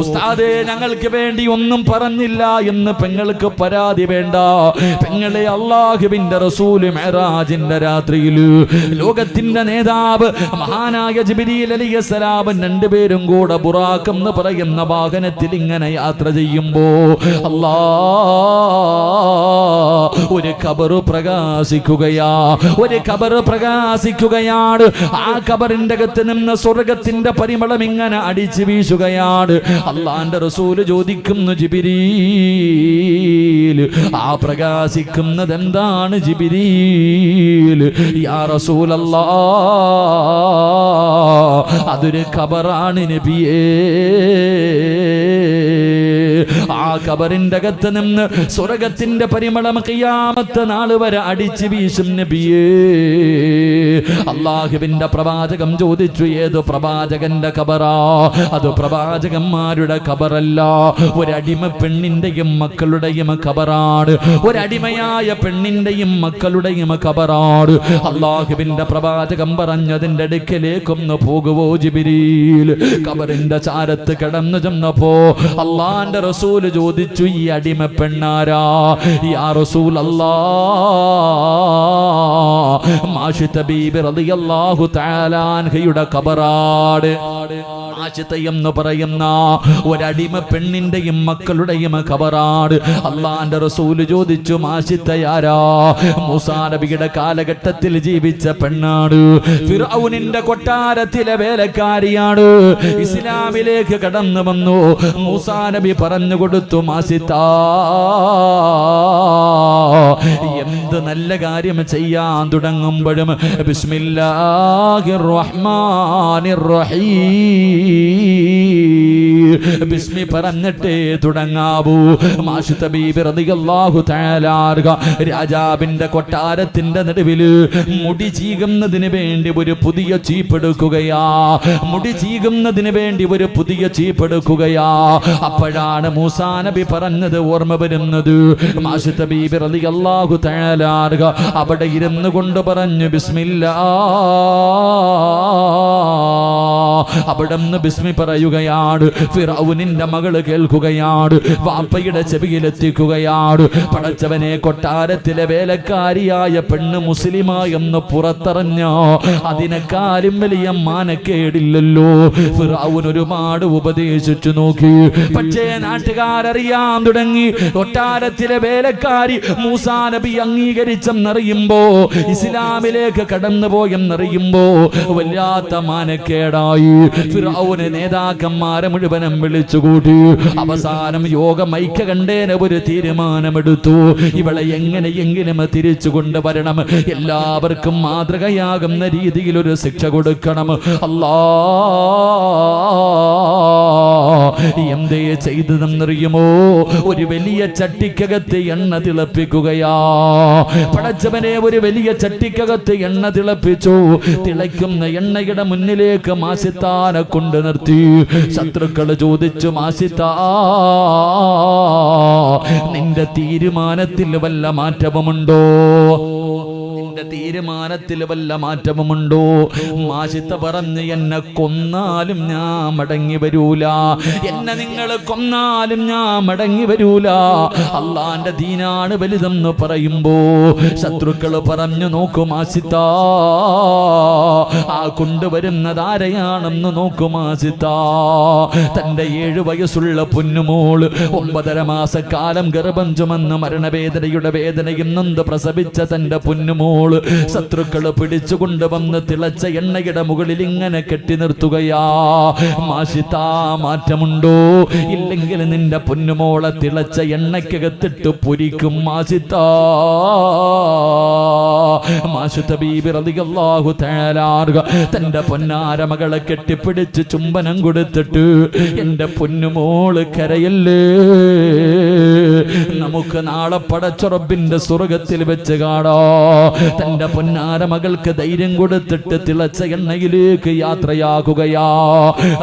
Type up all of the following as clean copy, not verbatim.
ഉസ്താദേ ഞങ്ങൾക്ക് വേണ്ടി ഒന്നും പറഞ്ഞില്ല എന്ന് പെങ്ങൾക്ക് പരാതി വേണ്ട. പെങ്ങളെ, അല്ലാഹുവിന്റെ റസൂൽ മിഅ്റാജിന്റെ രാത്രിയിൽ ലോകത്തിന്റെ നേതാവ് മഹാനായ ജിബ്രീൽ അലൈഹിസ്സലാം രണ്ടുപേരും കൂടെ ബുറാഖ് എന്ന് പറയുന്ന വാഹനത്തിൽ ഇങ്ങനെ യാത്ര ചെയ്യുമ്പോ ഒരു ഖബറ് പ്രകാശിക്കുകയാണ്. ആ ഖബറിന്റെ അകത്ത് നിന്ന് സ്വർഗത്തിന്റെ പരിമളം ഇങ്ങനെ അടിച്ചു വീശുകയാണ്. അല്ലാഹുവിന്റെ റസൂൽ ചോദിക്കുന്നു, ജിബ്രീൽ, ആ പ്രകാശിക്കുന്നത് എന്താണ് ജിബ്രീൽ? യാ റസൂലല്ലാഹ്, അതൊരു ഖബറാണ് നബിയേ. ആ ഖബറിന്റെ അകത്ത് നിന്ന് സ്വർഗത്തിന്റെ പരിമളം ഖിയാമത്ത് നാൾ വരെ അടിച്ചു വീശും നബിയേ. അല്ലാഹുവിന്റെ പ്രവാചകൻ ചോദിച്ചു, ഏത് പ്രവാചകന്റെ ഖബറാ? അത് പ്രവാചകന്മാരുടെ ഖബറല്ല, ഒരടിമ പെണ്ണിന്റെയും മക്കളുടെയും ഖബറാണ്. ഒരടിമയായ പെണ്ണിന്റെയും മക്കളുടെയും ഖബറാണ്. അല്ലാഹുവിന്റെ പ്രവാചകൻ പറഞ്ഞതിന്റെ അടുക്കലേക്കൊന്ന് പോകുവോ ജിബ്രീൽ? ഖബറിന്റെ ചാരത്ത് കിടന്നു ചെന്നപ്പോ അല്ലാഹുവിന്റെ റസൂൽ ചോദിച്ചു, ഈ അടിമ പെണ്ണാരാ? യാ റസൂലല്ലാഹ്, മാഷിത ബീബി റളിയല്ലാഹു തആല അൻഹയുടെ ഖബറാണ്. ആശിത എന്ന് പറയുന്ന ഒരടിമ പെണ്ണിന്റെയും മക്കളുടെയും ഖബറാണ്. അല്ലാഹുവിന്റെ റസൂൽ ചോദിച്ചു, ആശിതയാരാ? മൂസാ നബിയുടെ കാലഘട്ടത്തിൽ ജീവിച്ച പെണ്ണാണ്. ഫിർഔനിന്റെ കൊട്ടാരത്തിലെ വേലക്കാരിയാണ്. ഇസ്ലാമിലേക്ക് കടന്നു വന്നു. മൂസാ നബി പറഞ്ഞു കൊടുത്തു, ആശിത, എന്ത് നല്ല കാര്യം ചെയ്യാൻ തുടങ്ങുമ്പോഴും ബിസ്മില്ലാഹിർ റഹ്മാനിർ റഹീം, ബിസ്മി പറഞ്ഞിട്ടേ തുടങ്ങാവൂ. മാഷിത ബീബി റളിയല്ലാഹു തആല രാജാവിന്റെ കൊട്ടാരത്തിന്റെ നടുവിൽ മുടി ചീകുന്നതിന് വേണ്ടി ഒരു പുതിയ ചീപ്പെടുക്കുകയാ. അപ്പോഴാണ് മൂസാ നബി പറഞ്ഞത് ഓർമ്മ വരുന്നത്. മാഷിത ബീബി റളിയല്ലാഹു തആല അവിടെ ഇരുന്നു കൊണ്ട് പറഞ്ഞു, ബിസ്മില്ലാഹ്. അവിടെ ബിസ്മി പറയുകയാണ്. ഫിറഔനിന്റെ മകള് കേൾക്കുകയാണ്, വാപ്പയുടെ ചെവിയിലെത്തിക്കുകയാണ്. പടച്ചവനെ, കൊട്ടാരത്തിലെ വേലക്കാരിയായ പെണ്ണ് മുസ്ലിമായെന്ന് പുറത്തറിഞ്ഞോ അതിനെക്കാളും വലിയ മാനക്കേടില്ലല്ലോ. ഫിറഔൻ ഒരുപാട് ഉപദേശിച്ചു നോക്കി, പക്ഷേ നാട്ടുകാരറിയാൻ തുടങ്ങി. കൊട്ടാരത്തിലെ വേലക്കാരി മൂസാ നബി അംഗീകരിച്ചെന്നറിയുമ്പോ, ഇസ്ലാമിലേക്ക് കടന്നുപോയെന്നറിയുമ്പോ വല്ലാത്ത മാനക്കേടായി. ഫിറഔന് നേതാക്കന്മാരെ മുഴുവനും വിളിച്ചുകൂട്ടി. അവസാനം യോഗം ഐക്യകണ്ഠേന ഒരു തീരുമാനമെടുത്തു. ഇവളെ എങ്ങനെയെങ്കിലും തിരിച്ചു കൊണ്ടുവരണം, എല്ലാവർക്കും മാതൃകയാകുന്ന രീതിയിൽ ഒരു ശിക്ഷ കൊടുക്കണം. എന്തേ ചെയ്തതെന്നറിയുമോ? ഒരു വലിയ ചട്ടിക്കകത്ത് എണ്ണ തിളപ്പിക്കുകയാ. പടച്ചവനെ, ഒരു വലിയ ചട്ടിക്കകത്ത് എണ്ണ തിളപ്പിച്ചു. തിളയ്ക്കുന്ന എണ്ണയുടെ മുന്നിലേക്ക് മാസിത്താനെ കൊണ്ട് നിർത്തി. ശത്രുക്കൾ ചോദിച്ചു, മാസിത്താ, നിന്റെ തീരുമാനത്തിൽ വല്ല മാറ്റവുമുണ്ടോ? മാഷിത്ത പറഞ്ഞ്, എന്നെ കൊന്നാലും ഞാൻ മടങ്ങി വരൂല. എന്നെ നിങ്ങൾ കൊന്നാലും ഞാൻ മടങ്ങി വരൂല. അള്ളാന്റെ ദീനാണ് വലുതെന്ന് പറയുമ്പോ ശത്രുക്കൾ പറഞ്ഞു, നോക്കും മാഷിത്ത, ആ കൊണ്ടുവരുന്നത് ആരെയാണെന്ന് നോക്കും മാഷിത്ത. തന്റെ 7 വയസ്സുള്ള പൊന്നുമോള് 9.5 മാസക്കാലം ഗർഭം ചുമന്ന് മരണവേദനയുടെ വേദനയും നൊന്ത് പ്രസവിച്ച തന്റെ പൊന്നുമോള് ശത്രുക്കള് പിടിച്ചുകൊണ്ട് വന്ന് തിളച്ച എണ്ണയുടെ മുകളിൽ ഇങ്ങനെ കെട്ടി നിർത്തുകയാ. മാഷിത്ത, മാറ്റമുണ്ടോ? ഇല്ലെങ്കിൽ നിന്റെ പൊന്നുമോളെ തിളച്ച എണ്ണയ്ക്കകത്തിട്ട് പൊരിക്കും മാഷിത്ത. മാഷിത ബീബി റളിയല്ലാഹു തആല തന്റെ പൊന്നാര മകളെ കെട്ടിപ്പിടിച്ച് ചുംബനം കൊടുത്തിട്ട്, എന്റെ പൊന്നുമോള് കരയല്ലേ, നമുക്ക് നാളെ പടച്ച റബ്ബിന്റെ സ്വർഗ്ഗത്തിൽ വെച്ച് കാണാ. തന്റെ പൊന്നാര മകൾക്ക് ധൈര്യം കൊടുത്തിട്ട് തിളച്ച എണ്ണയിലേക്ക് യാത്രയാകുകയാ.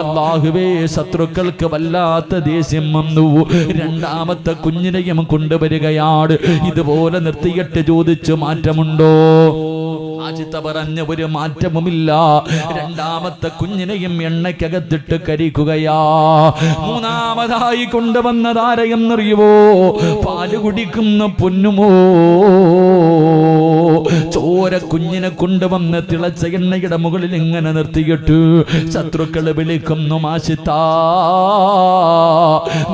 അല്ലാഹുവേ, ശത്രുക്കൾക്ക് വല്ലാത്ത ദേഷ്യം വന്നു. 2ാമത്തെ കുഞ്ഞിനെയും കൊണ്ടുവരികയാണ്. ഇതുപോലെ നിർത്തിയിട്ട് ചോദിച്ചു, മാറ്റമുണ്ടോ? മാജിത്ത പറഞ്ഞ ഒരു മാറ്റവുമില്ല. രണ്ടാമത്തെ കുഞ്ഞിനെയും എണ്ണയ്ക്കകത്തിട്ട് കരിക്കുകയാ. മൂന്നാമതായി കൊണ്ടുവന്നതാരെയെന്നറിയുവോ? പാല് കുടിക്കുന്ന പൊന്നുമോ. ചോര കുഞ്ഞിനെ കൊണ്ടുവന്ന് തിളച്ച എണ്ണയുടെ മുകളിൽ ഇങ്ങനെ നിർത്തിയിട്ട് ശത്രുക്കള് വിളിക്കുന്നു, മാഷിത്താ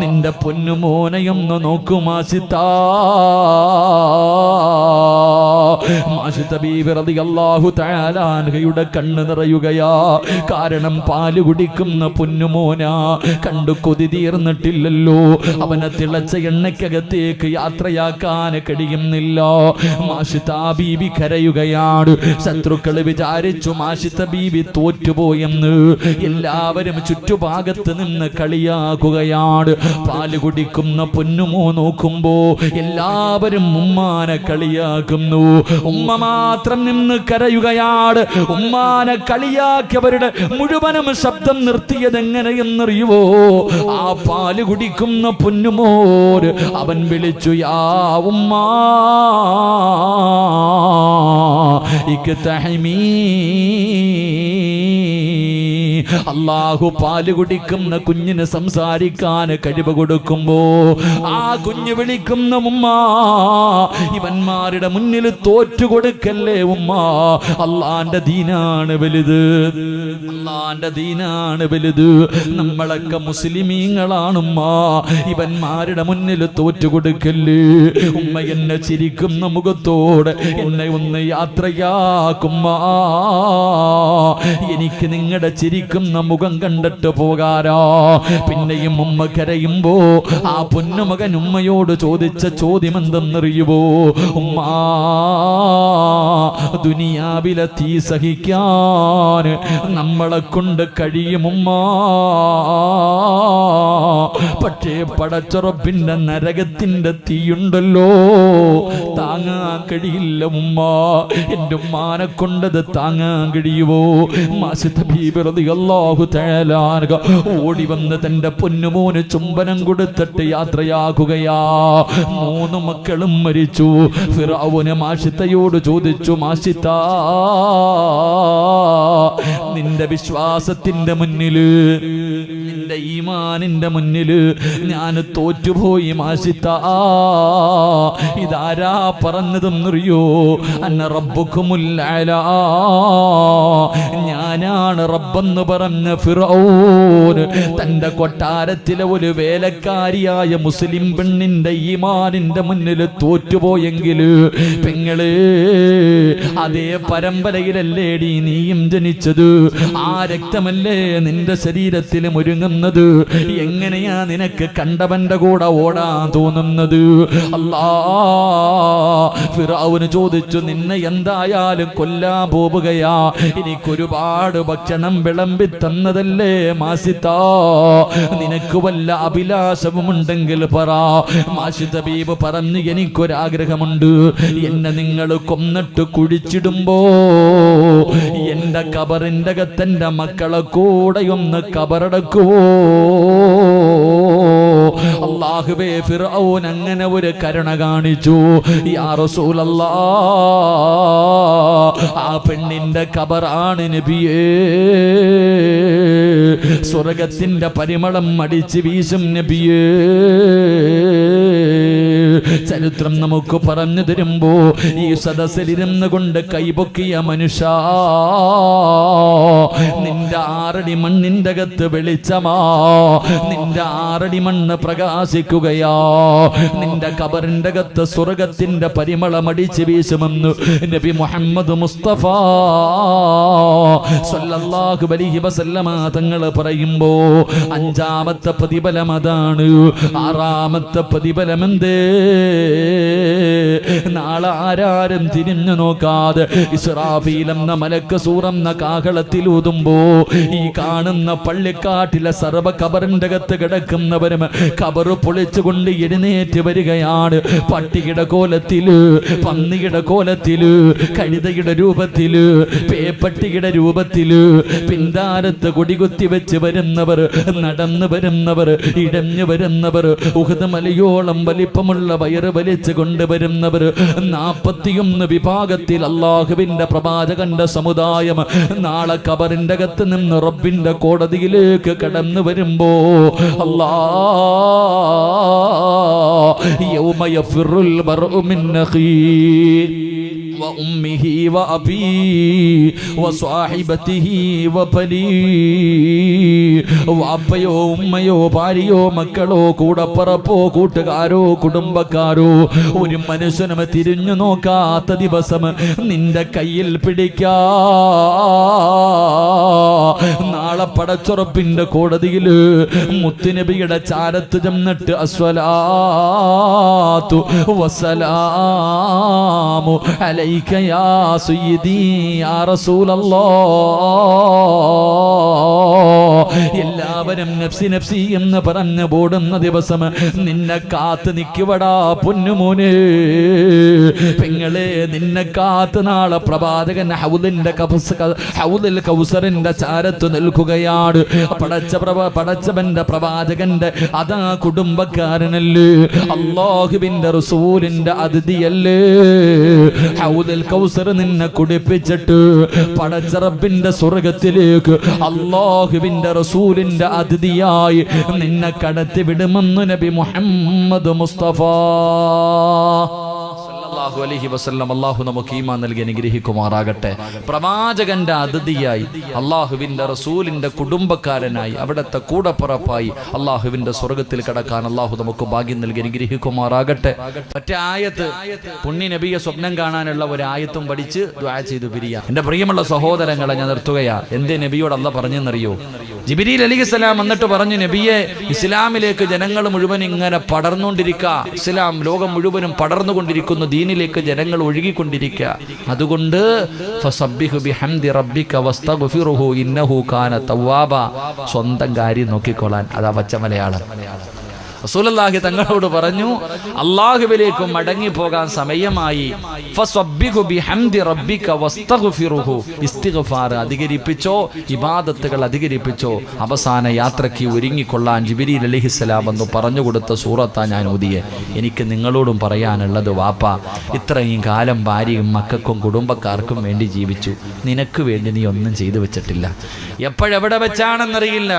നിന്റെ പൊന്നുമോനെയൊന്ന് നോക്കൂ മാഷിത്താ. മാഷിത്ത ബീവി റളിയല്ലാഹു തആല അൻഹയുടെ കണ്ണ് നിറയുകയാ. കാരണം പാല് കുടിക്കുന്ന പൊന്നുമോനാ. കണ്ടു കൊതി തീർന്നിട്ടില്ലല്ലോ. അവനെ തിളച്ച എണ്ണയ്ക്കകത്തേക്ക് യാത്രയാക്കാൻ കഴിയുന്നില്ല. മാഷിത്ത ബീവി കരയുകയാണ്. ശത്രുക്കള് വിചാരിച്ചു മാഷിത്ത ബീവി തോറ്റുപോയെന്ന്. എല്ലാവരും ചുറ്റുഭാഗത്ത് നിന്ന് കളിയാക്കുകയാണ്. പാല് കുടിക്കുന്ന പൊന്നുമോ നോക്കുമ്പോ എല്ലാവരും ഉമ്മാനെ കളിയാക്കുന്നു. ഉമ്മ മാത്രം നിന്ന് കരയുകയാണ്. ഉമ്മാനെ കളിയാക്കിയവരുടെ മുഴുവനും ശബ്ദം നിർത്തിയത് എങ്ങനെയെന്നറിയുവോ? ആ പാല് കുടിക്കുന്ന പൊന്നുമോര് അവൻ വിളിച്ചു, യാ ഉമ്മാ ഇക്തഹമീ. അല്ലാഹു പാല് കുടിക്കുന്ന കുഞ്ഞിന് സംസാരിക്കാൻ കഴിവ് കൊടുക്കുമ്പോ ആ കുഞ്ഞ് വിളിക്കുന്ന ഉമ്മ, ഇവന്മാരുടെ മുന്നിൽ തോറ്റു കൊടുക്കല്ലേ ഉമ്മ. അള്ളാന്റെ ദീനാണ് വലുത്, അള്ളാന്റെ ദീനാണ് വലുത്. നമ്മളൊക്കെ മുസ്ലിമീങ്ങളാണുമ്മ. ഇവന്മാരുടെ മുന്നിൽ തോറ്റു കൊടുക്കല്ലേ ഉമ്മ. എന്നെ ചിരിക്കുന്ന മുഖത്തോടെ എന്നെ ഒന്ന് യാത്രയാക്കുമ്മ. എനിക്ക് നിങ്ങളുടെ ചിരിക്കുന്ന മുഖം കണ്ടിട്ട് പോകാരോ. പിന്നെയും ഉമ്മ കരയുമ്പോ ആ പൊന്നുമകൻ ഉമ്മയോട് ചോദിച്ച ചോദ്യം എന്തെന്നറിയുവോ? ഉമ്മ, ദുനിയാവിലെ തീ സഹിക്കാൻ നമ്മളെ കൊണ്ട് കഴിയുമുമ്മ. പക്ഷേ പടച്ചുറപ്പിന്റെ നരകത്തിന്റെ തീയുണ്ടല്ലോ, താങ്ങാൻ കഴിയില്ല ഉമ്മ. എന്റെ ഉമ്മാനെ കൊണ്ടത് താങ്ങാൻ കഴിയുവോ? മാഷിത്ത ബീബി റളിയല്ലാഹു തആല അൻഹ ഓടി വന്ന് തന്റെ പൊന്നുമോന് ചുംബനം കൊടുത്തിട്ട് യാത്രയാകുകയാ. 3 മക്കളും മരിച്ചു. ഫിറഔന് മാഷിത്തയോട് ചോദിച്ചു, മാഷിത്ത നിന്റെ വിശ്വാസത്തിന്റെ മുന്നില്, നിന്റെ ഈമാനിന്റെ മുന്നില് ഞാൻ തോറ്റുപോയി മാഷിത്ത. ഇതാരാ പറഞ്ഞതെന്നറിയോ? അന്ന റബ്ബുക്കുമുൽ അലാ, ഞാനാണ് റബ്ബെന്ന് പറഞ്ഞ ഫിറഔൻ തന്റെ കൊട്ടാരത്തിലെ ഒരു വേലക്കാരിയായ മുസ്ലിം പെണ്ണിന്റെ ഈമാനിന്റെ മുന്നിൽ തോറ്റുപോയെങ്കിൽ പെങ്ങള്, അതേ പരമ്പരയിലല്ലേടി നീയും ജനിച്ചത്? ആ രക്തമല്ലേ നിന്റെ ശരീരത്തിൽ ഒരുങ്ങുന്നത്? എങ്ങനെയാ നിനക്ക് കണ്ടവന്റെ കൂടെ ഓടാൻ തോന്നുന്നത്? അല്ലാ, ഫിറഔന് ചോദിച്ചു, നിന്നെ എന്തായാലും കൊല്ലാൻ പോവുകയാ. എനിക്കൊരുപാട് ഭക്ഷണം വിളമ്പി തന്നതല്ലേ മാഷിത്ത, നിനക്ക് വല്ല അഭിലാഷവുമുണ്ടെങ്കിൽ പറ. മാഷിത്ത ബീബ് പറഞ്ഞു, എനിക്കൊരാഗ്രഹമുണ്ട്. എന്നെ നിങ്ങൾ കൊന്നിട്ട് കുഴിച്ചിടുമ്പോ എന്റെ കബറിന്റെ അകത്തെന്റെ മക്കളെ കൂടെ ഒന്ന് കബറടക്കുവോ? അല്ലാഹുവേ, ഫിർഔൻ അങ്ങനെ ഒരു കരുണ കാണിച്ചു. യാ റസൂലല്ലാഹ്, ആ പെണ്ണിന്റെ കബറാണ് നബിയേ. സ്വർഗത്തിന്റെ പരിമളം അടിച്ച് വീശും നബിയേ. ചരിത്രം നമുക്ക് പറഞ്ഞു തരുമ്പോ ഈ സദസ്സിലിരുന്ന് കൊണ്ട് കൈപൊക്കിയ മനുഷ്യ, നിന്റെ 6 അടി മണ്ണിന്റെ അകത്ത് വെളിച്ചമാ. നിന്റെ 6 അടി മണ്ണ് പ്രകാശിക്കുകയാ. നിന്റെ കബറിന്റെ അകത്ത് സ്വർഗത്തിന്റെ പരിമളമടിച്ച് വീശുമെന്ന് നബി മുഹമ്മദ് മുസ്തഫ സല്ലല്ലാഹു അലൈഹി വസല്ലമ തങ്ങൾ പറയുമ്പോ 5-ാമത്തെ പ്രതിഫലം അതാണ്. 6-ാമത്തെ പ്രതിഫലം എന്തേ? നാളെ ആരാരും തിരിഞ്ഞു നോക്കാതെ ഇസ്രാഫീൽ എന്ന മലക്ക് സൂറെന്ന കാഹളത്തിൽ ഊതുമ്പോ ഈ കാണുന്ന പള്ളിക്കാട്ടിലെ സർവ കബറിന്റെ അകത്ത് കിടക്കുന്നവരും കബറ് പൊളിച്ചുകൊണ്ട് എഴുന്നേറ്റ് വരികയാണ്. പട്ടിയുടെ കോലത്തില്, പന്നിയുടെ കോലത്തില്, കഴുതയുടെ രൂപത്തില്, പേപ്പട്ടിയുടെ രൂപത്തില്, പിന്താരത്ത് കൊടികുത്തി വെച്ച് വരുന്നവർ, നടന്നു വരുന്നവർ, ഇടഞ്ഞു വരുന്നവർ, ഉഹദ് മലയോളം വലിപ്പമുള്ള വയറ് വലിച്ചു കൊണ്ടുവരുന്നവർ 41 വിഭാഗത്തിൽ അള്ളാഹുവിന്റെ പ്രവാചകന്റെ സമുദായം നാളെ ഖബറിന്റെ അകത്ത് നിന്ന് റബ്ബിന്റെ കോടതിയിലേക്ക് കടന്നു വരുമ്പോ യൗമ യഫിറുൽ മർഉ മിൻ അഖീഹി وأمه وأبيه وصاحبته وبنيه വാപ്പയോ ഉമ്മയോ ഭാര്യയോ മക്കളോ കൂടപ്പറപ്പോ കൂട്ടുകാരോ കുടുംബക്കാരോ ഒരു മനുഷ്യനും തിരിഞ്ഞു നോക്കാത്ത ദിവസം നിന്റെ കയ്യിൽ പിടിക്കാ നാളെ പടച്ചുറപ്പിന്റെ കോടതിയിൽ മുത്തുനബിയുടെ ചാരത്ത് ചെന്നിട്ട് അസ്സലാത്തു വസ്സലാമു അലൈക യാ സയ്യിദി യാ റസൂലല്ലാഹ് എല്ലാവരും നഫ്സി നഫ്സി എന്ന് പറഞ്ഞു ഓടുന്ന ദിവസം നിന്നെ കാത്ത് നിൽക്കുവടാ പൊന്നുമോനെ പെങ്ങളെ നിന്നെ കാത്ത് നാളെ പ്രവാചകൻ ഹൗദുൽ കൗസറിന്റെ ചാരത്ത് നിൽക്കുകയാണ് പടച്ചവന്റെ പ്രവാചകന്റെ അതാ കുടുംബക്കാരനല്ലേ അല്ലാഹുവിന്റെ റസൂലിന്റെ അതിഥിയല്ലേ ഹൗദുൽ കൗസർ നിന്നെ കുടിപ്പിച്ചിട്ട് പടച്ച റബ്ബിന്റെ സ്വർഗ്ഗത്തിലേക്ക് അല്ലാഹുവിന്റെ റസൂലിന്റെ അതിഥിയായി നിന്നെ കടത്തി വിടുമെന്ന് നബി മുഹമ്മദ് മുസ്തഫ സല്ലല്ലാഹു അലൈഹി വസല്ലം. അല്ലാഹു നമുക്ക് ഈമാൻ നൽകി അനുഗ്രഹിക്കുമാറാകട്ടെ. പ്രവാചകന്റെ അതിഥിയായി അല്ലാഹുവിന്റെ റസൂലിന്റെ കുടുംബക്കാരനായി അവിടുത്തെ കൂടപ്പുറപ്പായി അല്ലാഹുവിന്റെ സ്വർഗ്ഗത്തിൽ കടക്കാൻ അല്ലാഹു നമുക്ക് ഭാഗ്യം നൽകി അനുഗ്രഹിക്കുമാറാകട്ടെ. മറ്റേ ആയത്ത് പുണ്യ നബിയെ സ്വപ്നം കാണാനുള്ള ഒരു ആയത്തും പഠിച്ച് ദുആ ചെയ്തു പിരിയാം. എന്റെ പ്രിയമുള്ള സഹോദരങ്ങളെ ഞാൻ നിർത്തുകയാ. എന്തേ നബിയോട് അല്ലാഹ് പറഞ്ഞെന്നറിയോ? ജിബ്രീൽ അലൈഹിസ്സലാം എന്നിട്ട് പറഞ്ഞു, നബിയെ ഇസ്ലാമിലേക്ക് ജനങ്ങൾ മുഴുവൻ ഇങ്ങനെ പടർന്നുകൊണ്ടിരിക്കുക, ഇസ്ലാം ലോകം മുഴുവനും പടർന്നുകൊണ്ടിരിക്കുന്നു, ദീനിലേക്ക് ജനങ്ങൾ ഒഴുകിക്കൊണ്ടിരിക്കുക. അതുകൊണ്ട് ഫസബ്ബിഹു ബിഹംദി റബ്ബിക വസ്തഗ്ഫിറുഹു ഇന്നഹു കാന തവ്വാബ. സ്വന്തം കാര്യം നോക്കിക്കൊള്ളാൻ. അതാ പച്ച മലയാളം. റസൂലുള്ളാഹി തങ്ങളോട് പറഞ്ഞു, അല്ലാഹുവിലേക്ക് മടങ്ങി പോകാൻ സമയമായി. ഫസബ്ബിഹു ബിഹംദി റബ്ബിക വസ്തഗ്ഫിറുഹു. ഇസ്തിഗ്ഫാർ അധികരിപ്പിച്ചോ, ഇബാദത്തുകൾ അധികരിപ്പിച്ചോ. അവസാന യാത്രയ്ക്ക് ഒരുങ്ങിക്കൊള്ളാൻ ജിബ്രീൽ അലൈഹിസ്സലാം എന്ന് പറഞ്ഞു കൊടുത്ത സൂറത്താ ഞാൻ ഓതിയെ. എനിക്ക് നിങ്ങളോടും പറയാനുള്ളത്, വാപ്പ ഇത്രയും കാലം ഭാര്യയും മക്കൾക്കും കുടുംബക്കാർക്കും വേണ്ടി ജീവിച്ചു, നിനക്ക് വേണ്ടി നീ ഒന്നും ചെയ്തു വെച്ചിട്ടില്ല. എപ്പോഴെവിടെ വെച്ചാണെന്നറിയില്ല,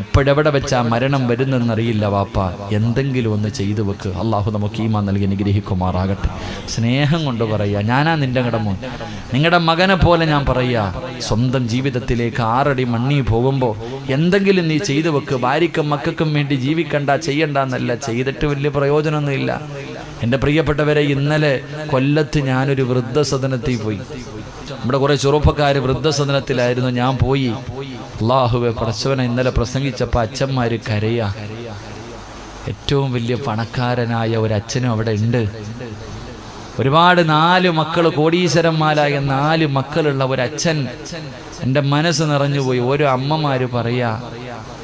എപ്പോഴെവിടെ വെച്ചാ മരണം വരുന്നെന്നറിയില്ല. വാപ്പ എന്തെങ്കിലും ഒന്ന് ചെയ്തു വെക്ക്. അള്ളാഹു നമുക്ക് ഈമാൻ നൽകി അനുഗ്രഹിക്കുമാറാകട്ടെ. സ്നേഹം കൊണ്ട് പറയാ, ഞാനാ നിന്റെ കടമോൻ, നിങ്ങളുടെ മകനെ പോലെ ഞാൻ പറയാ. സ്വന്തം ജീവിതത്തിലേക്ക് 6 അടി മണ്ണി പോകുമ്പോൾ എന്തെങ്കിലും നീ ചെയ്തു വെക്ക്. ഭാര്യയ്ക്കും മക്കൾക്കും വേണ്ടി ജീവിക്കണ്ട, ചെയ്യണ്ട എന്നല്ല, ചെയ്തിട്ട് വലിയ പ്രയോജനമൊന്നുമില്ല. എൻ്റെ പ്രിയപ്പെട്ടവരെ, ഇന്നലെ കൊല്ലത്ത് ഞാനൊരു വൃദ്ധസദനത്തിൽ പോയി. നമ്മുടെ കുറെ ചെറുപ്പക്കാര് വൃദ്ധസദനത്തിലായിരുന്നു. ഞാൻ പോയി. അല്ലാഹുവേ പടച്ചവനെ, ഇന്നലെ പ്രസംഗിച്ചപ്പോൾ അച്ഛന്മാര് കരയാ. ഏറ്റവും വലിയ പണക്കാരനായ ഒരു അച്ഛനും അവിടെ ഉണ്ട്. ഒരുപാട് 4 മക്കൾ, കോടീശ്വരന്മാരായ 4 മക്കളുള്ള ഒരു അച്ഛൻ. എൻ്റെ മനസ്സ് നിറഞ്ഞുപോയി. ഓരോ അമ്മമാര് പറയാ,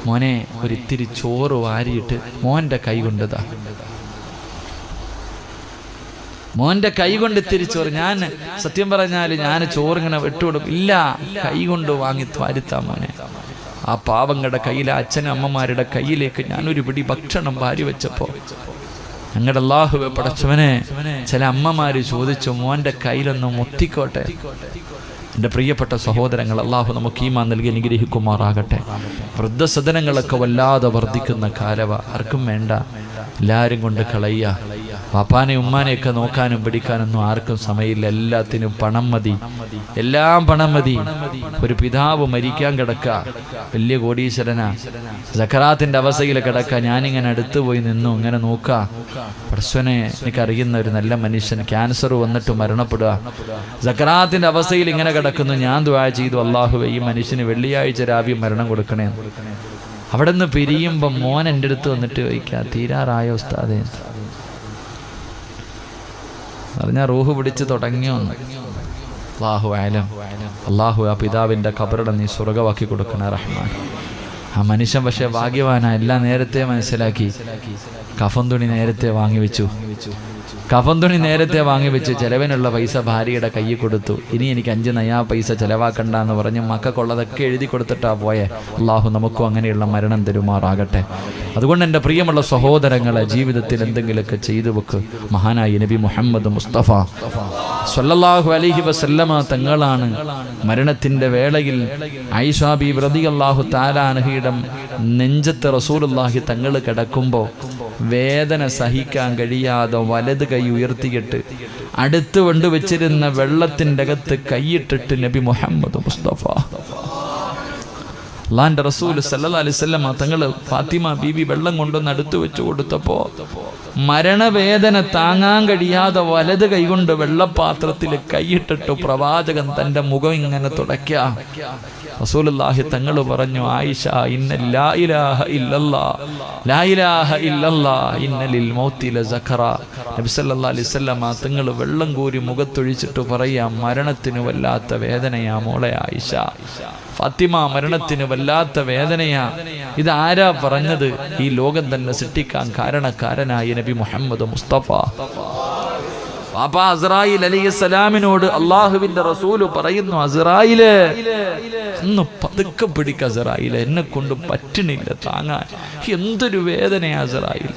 മോനെ ഒരിത്തിരി ചോറ് വാരിയിട്ട് മോൻ്റെ കൈ കൊണ്ടതാ, മോൻ്റെ കൈ കൊണ്ട് തിരിച്ചോറ്. ഞാൻ സത്യം പറഞ്ഞാൽ ഞാൻ ചോറിങ്ങനെ വിട്ടുകൊടുക്കും. ഇല്ല, കൈ കൊണ്ട് വാങ്ങി വാരുത്താ മോനെ. ആ പാവങ്ങളുടെ കയ്യിലെ അച്ഛനും അമ്മമാരുടെ കയ്യിലേക്ക് ഞാനൊരു പിടി ഭക്ഷണം വാരി വെച്ചപ്പോ ഞങ്ങളുടെ അല്ലാഹുവേ പടച്ചവനെ, ചില അമ്മമാര് ചോദിച്ചു, മോൻ്റെ കയ്യിലൊന്ന് മുത്തിക്കോട്ടെ. എൻ്റെ പ്രിയപ്പെട്ട സഹോദരങ്ങൾ, അല്ലാഹു നമുക്ക് ഈമാൻ നൽകി അനുഗ്രഹിക്കുമാറാകട്ടെ. വൃദ്ധസദനങ്ങളൊക്കെ വല്ലാതെ വർദ്ധിക്കുന്ന കാലവ. ആർക്കും വേണ്ട, എല്ലാവരും കൊണ്ട് കളയുക. പാപ്പാനെ ഉമ്മാനെയൊക്കെ നോക്കാനും പിടിക്കാനൊന്നും ആർക്കും സമയമില്ല. എല്ലാത്തിനും പണം മതി, എല്ലാം പണം മതി. ഒരു പിതാവ് മരിക്കാൻ കിടക്കുക, വലിയ കോടീശ്വരനാ, സക്കറാത്തിന്റെ അവസ്ഥയിൽ കിടക്കുക. ഞാനിങ്ങനെ അടുത്ത് പോയി നിന്നു, ഇങ്ങനെ നോക്കുക. പടച്ചവനെ, എനിക്കറിയുന്ന ഒരു നല്ല മനുഷ്യൻ ക്യാൻസർ വന്നിട്ട് മരണപ്പെടുക, സക്കറാത്തിന്റെ അവസ്ഥയിൽ ഇങ്ങനെ കിടക്കുന്നു. ഞാൻ ദുആ ചെയ്തു, അല്ലാഹുവേ ഈ മനുഷ്യന് വെള്ളിയാഴ്ച രാവിലെ മരണം കൊടുക്കണേ. അവിടെ നിന്ന് പിരിയുമ്പോൾ മോൻ എൻ്റെ അടുത്ത് വന്നിട്ട് ചോദിക്കുക, തീരാറായ ഉസ്താദേ? പറഞ്ഞാൽ റൂഹ് പിടിച്ച് തുടങ്ങിയോന്ന്. അല്ലാഹു ആലം. അല്ലാഹു ആ പിതാവിൻ്റെ ഖബറിട നീ സ്വർഗ്ഗമാക്കി കൊടുക്കണേ റഹ്മാൻ. ആ മനുഷ്യൻ പക്ഷേ ഭാഗ്യവാനാ, എല്ലാം നേരത്തെ മനസ്സിലാക്കി. കഫൻ തുണി നേരത്തെ വാങ്ങി വെച്ചു. കഫൻ തുണി നേരത്തെ വാങ്ങി വെച്ച് ചെലവിനുള്ള പൈസ ഭാര്യയുടെ കയ്യിൽ കൊടുത്തു. ഇനി എനിക്ക് 5 നയാ പൈസ ചെലവാക്കണ്ട എന്ന് പറഞ്ഞ് മക്കൾക്കുള്ളതൊക്കെ എഴുതി കൊടുത്തിട്ടാ പോയെ. അള്ളാഹു നമുക്കും അങ്ങനെയുള്ള മരണം തരുമാറാകട്ടെ. അതുകൊണ്ട് എൻ്റെ പ്രിയമുള്ള സഹോദരങ്ങളെ, ജീവിതത്തിൽ എന്തെങ്കിലുമൊക്കെ ചെയ്തു വെക്ക്. മഹാനായ നബി മുഹമ്മദ് മുസ്തഫ സ്വല്ലല്ലാഹു അലൈഹി വസല്ലമ തങ്ങളാണ് മരണത്തിൻ്റെ വേളയിൽ ആയിഷാ ബീവി റളിയല്ലാഹു തആല അൻഹയുടെ നെഞ്ചത്ത് റസൂലുള്ളാഹി തങ്ങൾ കിടക്കുമ്പോൾ വേദന സഹിക്കാൻ കഴിയാതെ വലത് കൈ ഉയർത്തിയിട്ട് അടുത്ത് കൊണ്ടുവച്ചിരുന്ന വെള്ളത്തിൻ്റെ അകത്ത് കൈയിട്ടിട്ട് നബി മുഹമ്മദ് മുസ്തഫ അല്ലാഹുവിന്റെ റസൂൽ സല്ലല്ലാഹു അലൈഹി വസല്ലം തങ്ങൾ ഫാത്തിമ ബീബി വെള്ളം കൊണ്ടുവന്ന് അടുത്ത് വെച്ച് കൊടുത്തപ്പോൾ മരണവേദന താങ്ങാൻ കഴിയാതെ വലത് കൈകൊണ്ട് വെള്ളപാത്രത്തിൽ കൈയിട്ടിട്ട് പ്രവാചകൻ തൻ്റെ മുഖം ഇങ്ങനെ തുടയ്ക്കുക. റസൂലുള്ളാഹി തങ്ങൾ പറഞ്ഞു, ആയിഷ, ഇന്ന ലാ ഇലാഹ ഇല്ലല്ലാഹ് ലാ ഇലാഹ ഇല്ലല്ലാഹ് ഇന്ന ലിൽ മൗതി ലസഖറ. നബി സല്ലല്ലാഹു അലൈഹി വസല്ലം തങ്ങൾ വെള്ളം കോരി മുഖത്തൊഴിച്ചിട്ട് പറയാം, മരണത്തിന് വല്ലാത്ത വേദനയാ മോളെ ആയിഷ. ഫാത്തിമ, മരണത്തിന് വല്ലാത്ത വേദനയാ. ഇത് ആരാ പറഞ്ഞത്? ഈ ലോകം തന്നെ സൃഷ്ടിക്കാൻ കാരണക്കാരനായ നബി മുഹമ്മദ് മുസ്തഫ. പാപ്പ അസ്റായിൽ അലൈഹിസ്സലാമിനോട് അള്ളാഹുവിന്റെ റസൂല് പറയുന്നു, അസ്റായിലെ ഒന്ന് പതുക്കെ പിടിക്ക അസ്റായിലെ, എന്നെ കൊണ്ട് പറ്റണില്ല താങ്ങാൻ, എന്തൊരു വേദനയാ അസ്റായിൽ.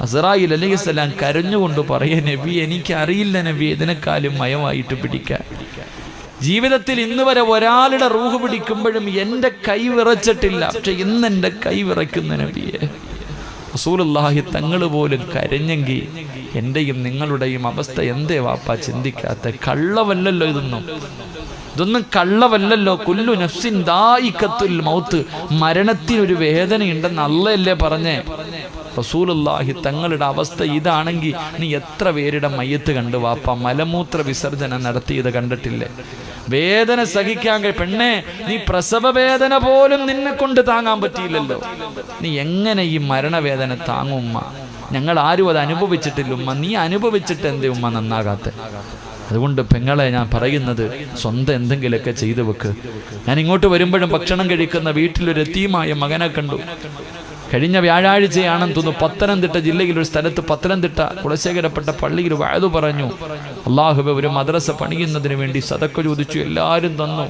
അസ്റായിൽ അലൈഹിസ്സലാം കരഞ്ഞുകൊണ്ട് പറയാ, നബി എനിക്കറിയില്ല നബി, ഇതിനെക്കാളും മയമായിട്ട് പിടിക്കാൻ. ജീവിതത്തിൽ ഇന്ന് വരെ ഒരാളുടെ റൂഹ് പിടിക്കുമ്പോഴും എൻ്റെ കൈ വിറച്ചിട്ടില്ല, പക്ഷെ ഇന്ന് എൻ്റെ കൈ വിറയ്ക്കുന്ന നബിയെ. റസൂലുള്ളാഹി തങ്ങൾ പോലും കരഞ്ഞെങ്കിൽ എൻ്റെയും നിങ്ങളുടെയും അവസ്ഥ എന്തേ വാപ്പ ചിന്തിക്കാത്ത? കള്ളവല്ലല്ലോ ഇതൊന്നും കള്ളവല്ലല്ലോ. കുല്ലു നഫ്സിൻ ദായിഖത്തുൽ മൗത്ത്, മരണത്തിനൊരു വേദനയുണ്ടെന്ന് അള്ളയല്ലേ പറഞ്ഞേ. റസൂലുള്ളാഹി തങ്ങളുടെ അവസ്ഥ ഇതാണെങ്കിൽ നീ എത്ര പേരുടെ മയ്യത്ത് കണ്ടു വാപ്പ? മലമൂത്ര വിസർജനം നടത്തിയത് കണ്ടിട്ടില്ലേ? വേദന സഹിക്കാൻ പെണ്ണെ, നീ പ്രസവ വേദന പോലും നിന്നെ കൊണ്ട് താങ്ങാൻ പറ്റിയില്ലല്ലോ, നീ എങ്ങനെ ഈ മരണവേദന താങ്ങും ഉമ്മ? ഞങ്ങൾ ആരും അത് അനുഭവിച്ചിട്ടില്ല ഉമ്മ, നീ അനുഭവിച്ചിട്ട് എന്തേ ഉമ്മ നന്നാകാത്ത? അതുകൊണ്ട് പെങ്ങളെ ഞാൻ പറയുന്നത്, സ്വന്തം എന്തെങ്കിലുമൊക്കെ ചെയ്തു വെക്ക്. ഞാൻ ഇങ്ങോട്ട് വരുമ്പോഴും ഭക്ഷണം കഴിക്കുന്ന വീട്ടിലൊരു യതീമായ മകനെ കണ്ടു. കഴിഞ്ഞ വ്യാഴാഴ്ചയാണെന്ന് തോന്നുന്നു, പത്തനംതിട്ട ജില്ലയിൽ ഒരു സ്ഥലത്ത്, പത്തനംതിട്ട കുളശേഖരപ്പെട്ട പള്ളിയിൽ വഅദ് പറഞ്ഞു. അല്ലാഹുവേ, ഒരു മദ്രസ പണിയുന്നതിന് വേണ്ടി സദഖ ചോദിച്ചു, എല്ലാവരും തന്നു.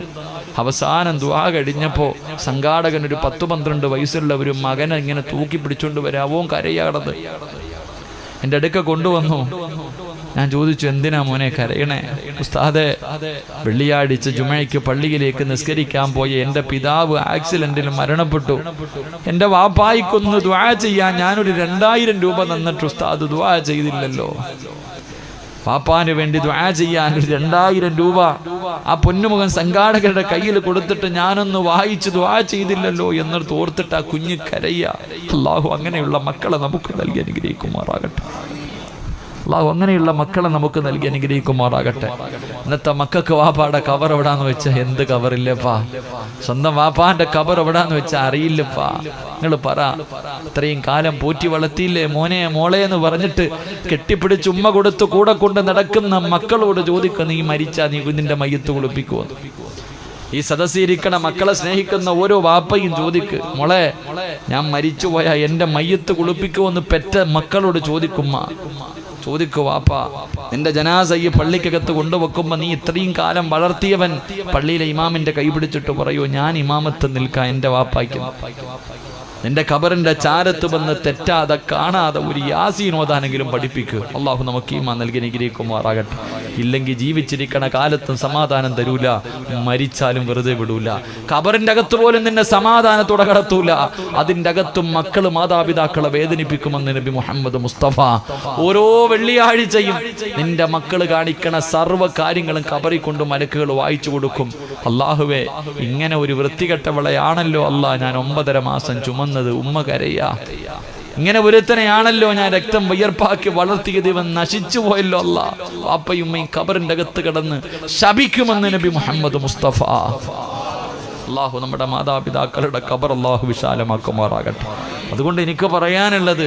അവസാനം ദുആ കഴിഞ്ഞപ്പോൾ സംഘാടകൻ ഒരു 10-12 വയസ്സുള്ള ഒരു മകനെ ഇങ്ങനെ തൂക്കി പിടിച്ചുകൊണ്ട് വരാവോ കരയാടത് എൻ്റെ അടുക്ക കൊണ്ടുവന്നു. ഞാൻ ചോദിച്ചു, എന്തിനാ മോനെ കരയണേ? ഉസ്താദേ, വെള്ളിയാഴ്ച ജുമയ്ക്ക് പള്ളിയിലേക്ക് നിസ്കരിക്കാൻ പോയ എൻ്റെ പിതാവ് ആക്സിഡന്റിൽ മരണപ്പെട്ടു. എൻ്റെ വാപ്പായിക്കൊന്ന് ദുആ ചെയ്യാൻ ഞാനൊരു 2000 രൂപ തന്നിട്ട് ഉസ്താദ് ദുആ ചെയ്തില്ലല്ലോ. പാപ്പാന് വേണ്ടി ദുആ ചെയ്യാൻ 2000 രൂപ ആ പൊന്നുമുഖൻ സംഘാടകരുടെ കയ്യിൽ കൊടുത്തിട്ട് ഞാനൊന്ന് വായിച്ച് ദുആ ചെയ്തില്ലല്ലോ എന്നോർത്ത് ഓർത്തിട്ട് ആ കുഞ്ഞ് കരയ്യ. അല്ലാഹു അങ്ങനെയുള്ള മക്കളെ നമുക്ക് നൽകി അനുഗ്രഹിക്കുമാറാകട്ടെ. അല്ലാഹു അങ്ങനെയുള്ള മക്കളെ നമുക്ക് നൽകി അനുഗ്രഹിക്കുമാറാകട്ടെ. ഇന്നത്തെ മക്കൾക്ക് വാപ്പാടെ കവർ എവിടാന്ന് വെച്ചാൽ എന്ത് കവറില്ലപ്പാ? സ്വന്തം വാപ്പാന്റെ കവർ എവിടാന്ന് വെച്ചാൽ അറിയില്ലപ്പാ. നിങ്ങൾ പറ, ഇത്രയും കാലം പോറ്റി വളർത്തിയില്ലേ മോനെ മോളെ എന്ന് പറഞ്ഞിട്ട് കെട്ടിപ്പിടിച്ച് ഉമ്മ കൊടുത്ത് കൂടെ കൊണ്ട് നടക്കുന്ന മക്കളോട് ചോദിക്കുക, നീ മരിച്ചാ നീ കുഞ്ഞിന്റെ മയ്യത്ത് കുളിപ്പിക്കുമോ? ഈ സദസ്സിരിക്കണ മക്കളെ സ്നേഹിക്കുന്ന ഓരോ വാപ്പയും ചോദിക്ക്, മോളെ ഞാൻ മരിച്ചുപോയാ എൻ്റെ മയ്യത്ത് കുളിപ്പിക്കുമെന്ന് പെറ്റ മക്കളോട് ചോദിക്കുമ്മ. ചോദിക്കു വാപ്പ, നിന്റെ ജനാസ ഈ പള്ളിക്കകത്ത് കൊണ്ടുവെക്കുമ്പോ നീ ഇത്രയും കാലം വളർത്തിയവൻ പള്ളിയിലെ ഇമാമിന്റെ കൈ പിടിച്ചിട്ട് പറയൂ, ഞാൻ ഇമാമത്ത് നിൽക്കാം എൻ്റെ വാപ്പായ്ക്ക്. നിന്റെ ഖബറിന്റെ ചാരത്ത് വന്ന് തെറ്റാതെ കാണാതെ ഒരു യാസീൻ ഓതാനെങ്കിലും പഠിപ്പിക്കുക. അള്ളാഹു നമുക്ക് ഈമാൻ നൽകി അനുഗ്രഹിക്കുമാറാകട്ടെ. ഇല്ലെങ്കിൽ ജീവിച്ചിരിക്കണ കാലത്തും സമാധാനം തരൂല, മരിച്ചാലും വെറുതെ വിടൂല. ഖബറിന്റെ അകത്ത് പോലും നിന്നെ സമാധാനത്തോടെ കടത്തൂല. അതിൻ്റെ അകത്തും മക്കള് മാതാപിതാക്കളെ വേദനിപ്പിക്കുമെന്ന് നബി മുഹമ്മദ് മുസ്തഫ. ഓരോ വെള്ളിയാഴ്ചയും നിന്റെ മക്കള് കാണിക്കണ സർവ്വ കാര്യങ്ങളും ഖബറിൽ കൊണ്ട് മലക്കുകൾ വായിച്ചു കൊടുക്കും. അള്ളാഹുവേ, ഇങ്ങനെ ഒരു വൃത്തികെട്ടവളെയാണല്ലോ അല്ലാ ഞാൻ 9.5 മാസം ചുമന്നത്, ഉമ്മ കരയാ. ഇങ്ങനെ ഒരുത്തനെയാണല്ലോ ഞാൻ രക്തം വിയർപ്പാക്കി വളർത്തിയത്, ഇവൻ നശിച്ചു പോയല്ലോ അല്ലാ. വാപ്പയും ഉമ്മയും ഖബറിന്റെ അകത്ത് കിടന്ന് ശപിക്കുമെന്ന് നബി മുഹമ്മദ് മുസ്തഫ. അള്ളാഹു നമ്മുടെ മാതാപിതാക്കളുടെ ഖബർ അള്ളാഹു വിശാലമാക്കുമാറാകട്ടെ. അതുകൊണ്ട് എനിക്ക് പറയാനുള്ളത്,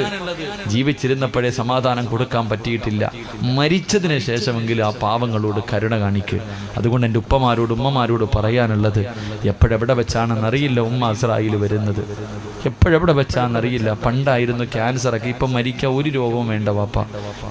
ജീവിച്ചിരുന്നപ്പോഴേ സമാധാനം കൊടുക്കാൻ പറ്റിയിട്ടില്ല, മരിച്ചതിന് ശേഷമെങ്കിലും ആ പാവങ്ങളോട് കരുണ കാണിക്കുക. അതുകൊണ്ട് എൻ്റെ ഉപ്പമാരോട് ഉമ്മമാരോട് പറയാനുള്ളത്, എപ്പോഴെവിടെ വെച്ചാണെന്നറിയില്ല ഉമ്മ ഇസ്രായേൽ വരുന്നത്. എപ്പോഴെവിടെ വെച്ചാന്നറിയില്ല. പണ്ടായിരുന്നു ക്യാൻസറൊക്കെ, ഇപ്പം മരിക്കാൻ ഒരു രോഗവും വേണ്ട വാപ്പ.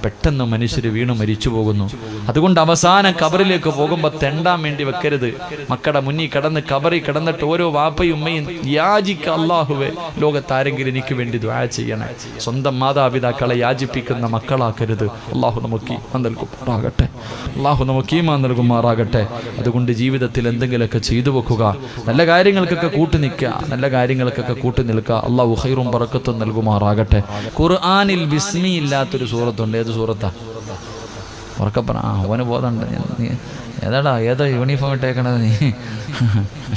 പെട്ടെന്ന് മനുഷ്യർ വീണ് മരിച്ചു പോകുന്നു. അതുകൊണ്ട് അവസാനം കബറിലേക്ക് പോകുമ്പോൾ തെണ്ടാൻ വേണ്ടി വെക്കരുത്. മക്കളുടെ മുന്നിൽ കിടന്ന് കബറിൽ കിടന്നിട്ട് ഓരോ വാപ്പയും ഉമ്മയും യാചിക്ക, അല്ലാഹുവേ ലോകത്താരെങ്കിലും എനിക്ക് വേണ്ടി ദുആ ചെയ്യണേ. സ്വന്തം മാതാപിതാക്കളെ യാചിപ്പിക്കുന്ന മക്കളാക്കരുത്. അല്ലാഹു നമുക്ക് ഈമാൻ നൽകുമാറാകട്ടെ. അല്ലാഹു നമുക്ക് ഈമാൻ നൽകുമാറാകട്ടെ. അതുകൊണ്ട് ജീവിതത്തിൽ എന്തെങ്കിലുമൊക്കെ ചെയ്തു വെക്കുക. നല്ല കാര്യങ്ങൾക്കൊക്കെ കൂട്ടു നിൽക്കുക, നല്ല കാര്യങ്ങൾക്കൊക്കെ കൂട്ടു നിൽക്കുക. അല്ലാഹു ഖൈറും ബറക്കത്തും നൽകുമാറാകട്ടെ. ഖുർആനിൽ ബിസ്മി ഇല്ലാത്തൊരു സൂറത്തുണ്ട്. ഏത് സൂറത്താ? ഉറക്കപ്പറ. അവന് ബോധമുണ്ട്. നീ ഏതോ യൂണിഫോം ഇട്ടേക്കണത് നീ?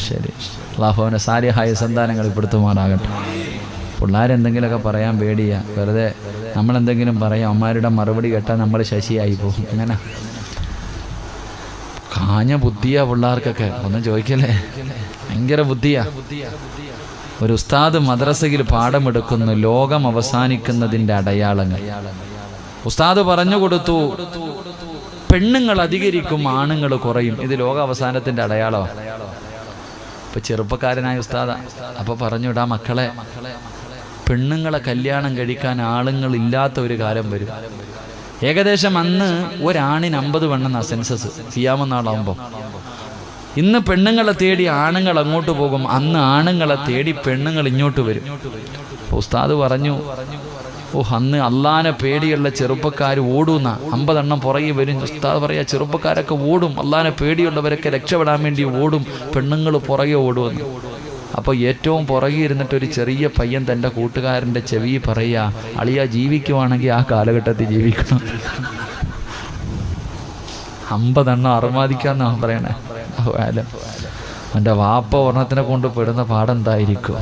ശരി. അല്ലാഹു അവനെ സാലിഹായ സന്താനങ്ങൾ പെടുത്തുമാറാകട്ടെ. പിള്ളേരെന്തെങ്കിലുമൊക്കെ പറയാൻ പേടിയാ. വെറുതെ നമ്മളെന്തെങ്കിലും പറയാം, അമ്മമാരുടെ മറുപടി കേട്ടാൽ നമ്മൾ ശശിയായി പോകും. അങ്ങനെ കാഞ്ഞ ബുദ്ധിയാ പിള്ളേർക്കൊക്കെ. ഒന്നും ചോദിക്കല്ലേ, ഭയങ്കര ബുദ്ധിയാ. ഒരു ഉസ്താദ് മദ്രസയിൽ പാഠമെടുക്കുന്നു, ലോകം അവസാനിക്കുന്നതിൻ്റെ അടയാളങ്ങൾ. ഉസ്താദ് പറഞ്ഞു കൊടുത്തു, പെണ്ണുങ്ങൾ അധികരിക്കും, ആണുങ്ങൾ കുറയും. ഇത് ലോക അവസാനത്തിൻ്റെ അടയാളമാണ്. ഇപ്പൊ ചെറുപ്പക്കാരനായ ഉസ്താദ അപ്പൊ പറഞ്ഞുവിടാ, മക്കളെ, പെണ്ണുങ്ങളെ കല്യാണം കഴിക്കാൻ ആളുങ്ങളില്ലാത്ത ഒരു കാലം വരും. ഏകദേശം അന്ന് ഒരാണിന് 50 പെണ്ണെന്ന സെൻസസ് ചെയ്യാമെന്നാളാവുമ്പോൾ. ഇന്ന് പെണ്ണുങ്ങളെ തേടി ആണുങ്ങൾ അങ്ങോട്ട് പോകും, അന്ന് ആണുങ്ങളെ തേടി പെണ്ണുങ്ങൾ ഇങ്ങോട്ട് വരും. ഉസ്താദ് പറഞ്ഞു, അന്ന് അള്ളാനെ പേടിയുള്ള ചെറുപ്പക്കാർ ഓടുന്ന 50 എണ്ണം പുറകെ വരും. ഉസ്താദ് പറയാ, ചെറുപ്പക്കാരൊക്കെ ഓടും, അള്ളാനെ പേടിയുള്ളവരൊക്കെ രക്ഷപ്പെടാൻ വേണ്ടി ഓടും, പെണ്ണുങ്ങൾ പുറകെ ഓടുമെന്ന്. അപ്പോൾ ഏറ്റവും പുറകെ ഇരുന്നിട്ട് ഒരു ചെറിയ പയ്യൻ തൻ്റെ കൂട്ടുകാരൻ്റെ ചെവി പറയാ, അളിയ ജീവിക്കുവാണെങ്കിൽ ആ കാലഘട്ടത്തിൽ ജീവിക്കണം. 50 എണ്ണം അറുമാദിക്കാന്നാ പറയണേ. എൻ്റെ വാപ്പ ഒരെണ്ണത്തിനെ കൊണ്ട് പെടുന്ന പാടെന്തായിരിക്കും?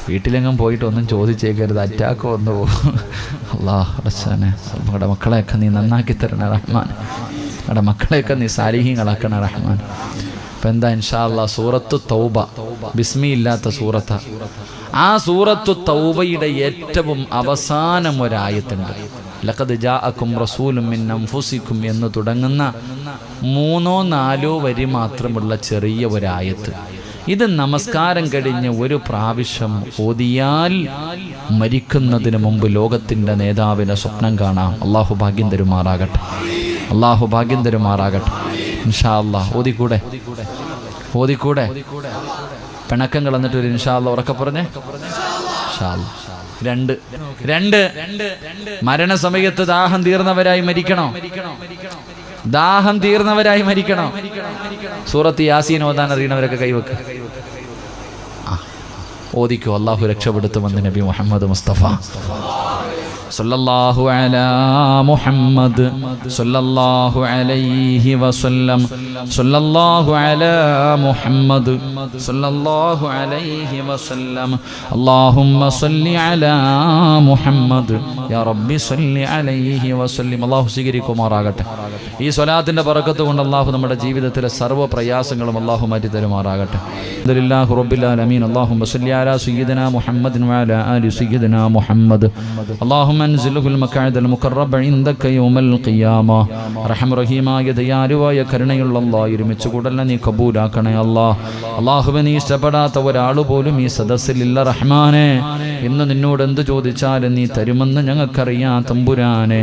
വീട്ടിലെങ്ങും പോയിട്ട് ഒന്നും ചോദിച്ചേക്കരുത്, അറ്റാക്ക് വന്നു പോകും. അല്ലാഹ് റഹ്മാനെ, നമ്മുടെ മക്കളെയൊക്കെ നീ നന്നാക്കി തരണേ റഹ്മാൻ. നമ്മുടെ മക്കളെയൊക്കെ നീ സാലിഹീങ്ങളാക്കണേ റഹ്മാൻ. അപ്പം എന്താ ഇൻഷാ അല്ലാഹ് സൂറത്തു തൗബ, ബിസ്മി ഇല്ലാത്ത സൂറത്ത. ആ സൂറത്തു തൗബയുടെ ഏറ്റവും അവസാനം ഒരായത്തുണ്ട്. ലഖദ് ജാഅക്കും റസൂലും മിൻ അൻഫുസിക്കും എന്ന് തുടങ്ങുന്ന 3-4 വരി മാത്രമുള്ള ചെറിയ ഒരായത്ത്. ഇത് നമസ്കാരം കഴിഞ്ഞ് ഒരു പ്രാവശ്യം ഓതിയാൽ മരിക്കുന്നതിന് മുമ്പ് ലോകത്തിൻ്റെ നേതാവിനെ സ്വപ്നം കാണാം. അള്ളാഹു ഭാഗ്യം തരുമാറാകട്ടെ. അള്ളാഹു ഭാഗ്യം തരുമാറാകട്ടെ. ഇൻഷാ അല്ലാഹ് ഓതിക്കൂടെ? പിണക്കം കളഞ്ഞിട്ട് ഒരു ഇൻഷാ അല്ലാഹ് ഉറക്കെ പറഞ്ഞേ. ഇൻഷാ അല്ലാഹ്. 2 മരണസമയത്ത് ദാഹം തീർന്നവരായി മരിക്കണോ? ദാഹം തീർന്നവരായി മരിക്കണോ? സൂറത്ത് യാസീൻ ഓതാൻ അറിയണവരൊക്കെ കൈവെക്ക്. ഓദിക്കോ, അള്ളാഹു രക്ഷപ്പെടുത്തുമെന്ന് നബി മുഹമ്മദ് മുസ്തഫ സല്ലല്ലാഹു അലാ മുഹമ്മദ് സല്ലല്ലാഹു അലൈഹി വസല്ലം. സല്ലല്ലാഹു അലാ മുഹമ്മദ് സല്ലല്ലാഹു അലൈഹി വസല്ലം. അല്ലാഹുമ്മ സല്ലി അലാ മുഹമ്മദ് യാ റബ്ബി സല്ലി അലൈഹി വസല്ലം. അല്ലാഹു സ്വീകരിക്കുമാറാകട്ടെ. ഈ സ്വലാത്തിന്റെ ബറക്കത്ത് കൊണ്ട് അല്ലാഹു നമ്മുടെ ജീവിതത്തിലെ സർവ്വ പ്രയാസങ്ങളും അല്ലാഹു മാറ്റി തരുമാറാകട്ടെ. അൽഹംദുലില്ലാഹി റബ്ബിൽ ആലമീൻ. അല്ലാഹുമ്മ സല്ലി അലാ സയ്യിദിനാ മുഹമ്മദിൻ വഅലാ ആലി സയ്യിദിനാ മുഹമ്മദ്. അല്ലാഹുമ്മ അൻസിലുൽ മഖഅദൽ മുഖറബ ഇൻദക യൗമൽ ഖിയാമ. റഹ്മ റഹീമായ ദയാലുവായ കരുണയുള്ള അല്ലാഹ്, ഒരുമിച്ച് കൂടലിനെ നീ കബൂലാക്കണേ അല്ലാഹ്. അല്ലാഹുവേ, നീ ഇഷ്ടപ്പെടാത്ത ഒരാൾ പോലും ഈ സദസ്സിലില്ല റഹ്മാനെ. ഇന്ന് നിന്നോട് എന്ത് ചോദിച്ചാലും നീ തരുമെന്ന് ഞങ്ങൾക്കറിയാം തമ്പുരാനെ.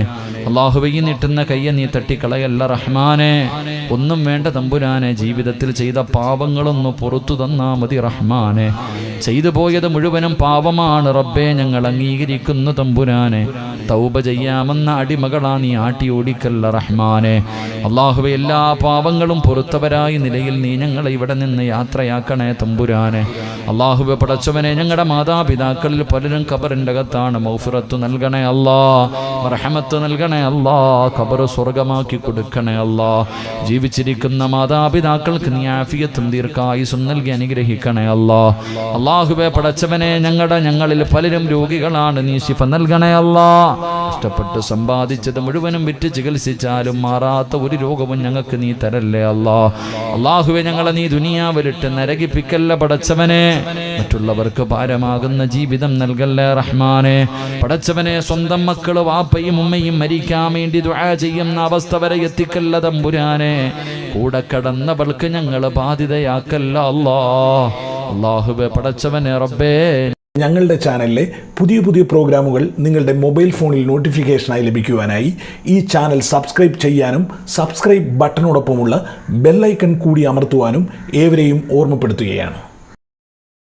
അല്ലാഹുവേ, ഈ നീട്ടുന്ന കയ്യെ നീ തട്ടിക്കളയല്ല റഹ്മാനെ. ഒന്നും വേണ്ട തമ്പുരാനെ, ജീവിതത്തിൽ ചെയ്ത പാപങ്ങളൊന്ന് പുറത്തു തന്നാ മതി റഹ്മാനെ. ചെയ്തു പോയത് മുഴുവനും പാപമാണ് റബ്ബേ, ഞങ്ങൾ അംഗീകരിക്കുന്നു തമ്പുരാനെ. തൗബ ചെയ്യാമെന്ന അടിമകളാ നീ ആട്ടി ഓടിക്കല്ല റഹ്മാനെ. അല്ലാഹുവേ, എല്ലാ പാപങ്ങളും പൊറുത്തവരായി നിലയിൽ നീ ഞങ്ങളെ ഇവിടെ നിന്ന് യാത്രയാക്കണേ തമ്പുരാനെ. അല്ലാഹുവേ, പടച്ചവനെ, ഞങ്ങളുടെ മാതാപിതാക്കളിൽ പലരും ഖബറിൻ്റെ അകത്താണ്. മഗ്ഫിറത്ത് നൽകണേ അല്ലാ, റഹ്മത്ത് നൽകണേ അല്ലാ, ഖബർ സ്വർഗമാക്കി കൊടുക്കണേ അല്ലാ. ജീവിച്ചിരിക്കുന്ന മാതാപിതാക്കൾക്ക് നീ ആഫിയത്തും ദീർഘായുസ്സും നൽകി അനുഗ്രഹിക്കണേ അല്ലാ. അല്ലാഹുവേ, പടച്ചവനെ, ഞങ്ങളിൽ പലരും രോഗികളാണ്, നീ ശിഫ നൽകണേ അല്ലാ. ഇഷ്ടപ്പെട്ട് സമ്പാദിച്ചത് മുഴുവനും വിറ്റ് ചികിത്സിച്ചാലും മാറാത്ത ഒരു രോഗവും ഞങ്ങൾക്ക് നീ തരല്ലേ അല്ലാ. അല്ലാഹുവേ, ഞങ്ങളെ നീ ദുനിയാവിലിട്ട് നരകിപ്പിക്കല്ല പടച്ചവനെ. മറ്റുള്ളവർക്ക് ഭാരമാകുന്ന ജീവിതം നൽകല്ലേ റഹ്മാനെ. പടച്ചവനെ, സ്വന്തം മക്കള് വാപ്പയും ഉമ്മയും മരിക്കാൻ വേണ്ടി ദുആ ചെയ്യുന്ന അവസ്ഥ വരെ എത്തിക്കല്ല തമ്പുരാനെ. കൂടെ കടന്നവൾക്ക് ഞങ്ങൾ ബാധിതയാക്കല്ല അല്ലാ. അല്ലാഹുവേ പടച്ചവനെ റബ്ബേ, ഞങ്ങളുടെ ചാനലിലെ പുതിയ പുതിയ പ്രോഗ്രാമുകൾ നിങ്ങളുടെ മൊബൈൽ ഫോണിൽ നോട്ടിഫിക്കേഷനായി ലഭിക്കുവാനായി ഈ ചാനൽ സബ്സ്ക്രൈബ് ചെയ്യാനും സബ്സ്ക്രൈബ് ബട്ടണോടൊപ്പമുള്ള ബെല്ലൈക്കൺ കൂടി അമർത്തുവാനും ഏവരെയും ഓർമ്മപ്പെടുത്തുകയാണ്.